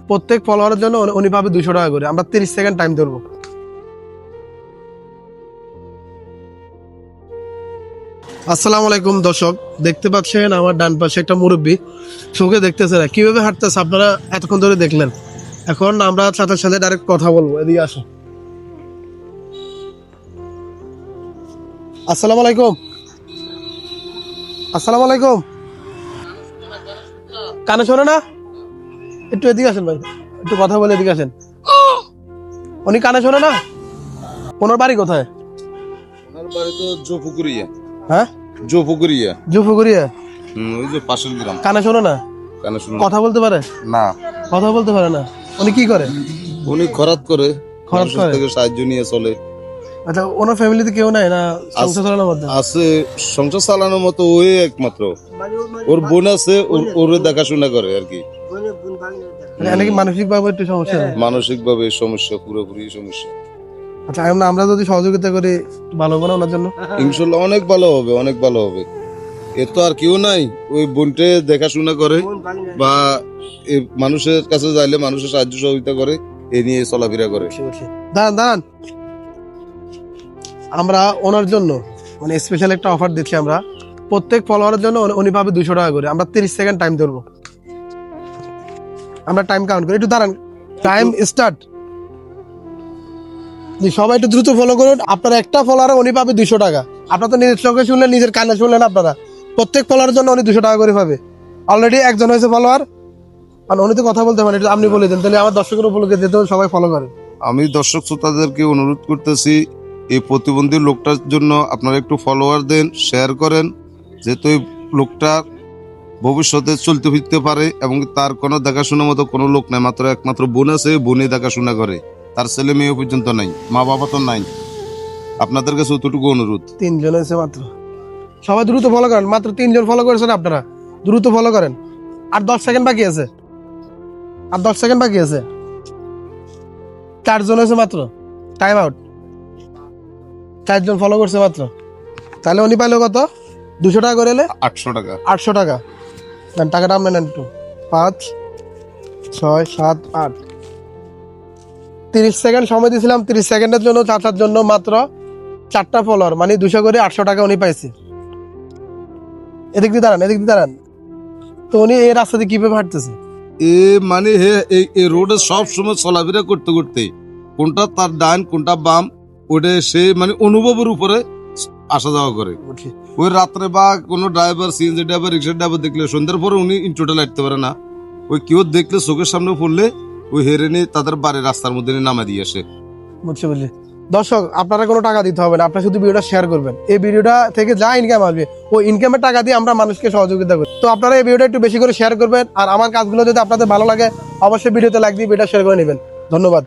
প্রত্যেক ফলোয়ারের জন্য উনি পাবে 200 টাকা করে। আমরা 30 সেকেন্ড টাইম ধরবো। আসসালামু আলাইকুম দর্শক, দেখতে পাচ্ছেন আমার ডান পাশে একটা মুরব্বী, চোখে দেখতেছে না কিভাবে হাঁটতেছে, আপনারা এতক্ষণ ধরে দেখলেন। এখন আমরা সাথে সাথে ডাইরেক্ট কথা বলবো, এদিকে আসো। আসসালামু আলাইকুম। আসসালামু আলাইকুম। কানে শোনে না? একটু এদিকে আসেন ভাই, একটু কথা বলে এদিকে আসেন। উনি কানে শোনে না? ওনার বাড়ি কোথায়? ওনার বাড়ি তো জোপুকুরিয়া। হ্যাঁ, জোপুকুরিয়া। জুফুগুড়িয়া। ওই যে পাশের গ্রাম। কানে শোনে না? কানে শুনুন। কথা বলতে পারে না, কথা বলতে পারে না। উনি কি করে? উনি খরাত করে, খরাত মানুষের করে? থেকে সাহায্য নিয়ে চলে। আচ্ছা, ওনার ফ্যামিলিতে কেউ নাই না সংসার চালানোর মধ্যে? আছে, সংসার চালানোর মতো ওই একমাত্র। ওর বোন আছে, ওর দেখাশোনা করে আর কি। মানে নাকি মানসিক ভাবে একটু সমস্যা? মানসিক ভাবে সমস্যা, পুরোপুরি সমস্যা। আচ্ছা, আমরা যদি সহযোগিতা করি একটু ভালো হবে না ওনার জন্য? ইনশাল্লাহ অনেক ভালো হবে, অনেক ভালো হবে। এর তো আর কেউ নাই, ওই বোনটে দেখাশোনা করে বা মানুষের কাছে যাইলে মানুষের সাহায্য সহযোগিতা করে, এ নিয়ে চলাফেরা করে। দাঁড়ান দাঁড়ান, আমরা ওনার জন্য মানে স্পেশাল একটা অফার দিচ্ছি। আমরা প্রত্যেক ফলোয়ারের জন্য উনি পাবে 200 টাকা করে। আমরা 30 সেকেন্ড টাইম ধরবো। আমরা টাইম কাউন্ট করি, একটু দাঁড়ান। Time start. সবাই একটু দ্রুত ফলো করুন। আপনারা একটা ফলোয়ারে উনি পাবে 200 টাকা। আপনারা তো নিজের চোখে শুনলেন, নিজের কানে শুনলেন। আপনারা প্রত্যেক ফলোয়ারের জন্য উনি 200 টাকা করে পাবে। অলরেডি একজন হয়েছে ফলোয়ার, আর উনি তো কথা বলতে পারেন। এটা আপনি বলে দেন, তাহলে আমার দর্শকের উপলক্ষে যেতে সবাই ফলো করে। আমি দর্শক শ্রোতাদেরকে অনুরোধ করতেছি, এই প্রতিবন্ধী লোকটার জন্য আপনারা একটু ফলোয়ার দেন, শেয়ার করেন, যেহেতু এই লোকটা ভবিষ্যতে চলতে ফিরতে পারে এবং তার কোনো দেখাশোনার মতো কোনো লোক নাই, মাত্র একমাত্র বোন আছে, বোনে দেখাশোনা করে। তার ছেলে মেয়ে পর্যন্ত নাই, মা বাবা তো নাই। আপনাদের কাছে অতটুকু অনুরোধ। 3 জন হয়েছে মাত্র। সবাই দ্রুত ফলো করেন। মাত্র 3 জন ফলো করেছেন আপনারা, দ্রুত ফলো করেন। আর 10 সেকেন্ড বাকি আছে, আর 10 সেকেন্ড বাকি আছে। 4 জন হয়েছে মাত্র, টাইম আউট। 4 জন ফলো করছে মাত্র। তাহলে উনি পাইলো কত? 200 টাকা করে এলে 800 টাকা। 800 টাকা। নেন টাকাটা, আপনি নেন একটু। 5 6 7 8। 30 সেকেন্ড সময় দিয়েছিলাম। 30 সেকেন্ডের জন্য চাচার জন্য মাত্র 4টা ফলোয়ার, মানে 200 করে 800 টাকা উনি পাইছে। এদিক দিয়ে দাঁড়ান, এদিক দিয়ে দাঁড়ান। তো উনি এই রাস্তা দিয়ে কিভাবে হাঁটতেছে? এ মানে এই রোডে সব সময় চলাফেরা করতে করতে কোনটা তার ডান কোনটা বাম, ওটা সে মানে অনুভবের উপরে আসা যাওয়া করে। ওই রাত্রে বা কোনো ড্রাইভার, সিএনজি ড্রাইভার, রিক্সা ড্রাইভার দেখলে সন্ধ্যার পরে উনি টোটাল হাঁটতে পারে না। ওই কেউ দেখলে চোখের সামনে পড়লে ওই হেরে নিয়ে তাদের বাড়ির রাস্তার মধ্যে নিয়ে নামা দিয়ে আসে। বুঝছি বুঝলি। দর্শক, আপনারা কোনো টাকা দিতে হবে না, আপনারা শুধু ভিডিওটা শেয়ার করবেন। এই ভিডিওটা থেকে যা ইনকাম আসবে ওই ইনকামের টাকা দিয়ে আমরা মানুষকে সহযোগিতা করি। তো আপনারা এই ভিডিওটা একটু বেশি করে শেয়ার করবেন। আর আমার কাজগুলো যদি আপনাদের ভালো লাগে, অবশ্যই ভিডিওতে লাইক দিয়ে ভিডিও শেয়ার করে নেবেন। ধন্যবাদ।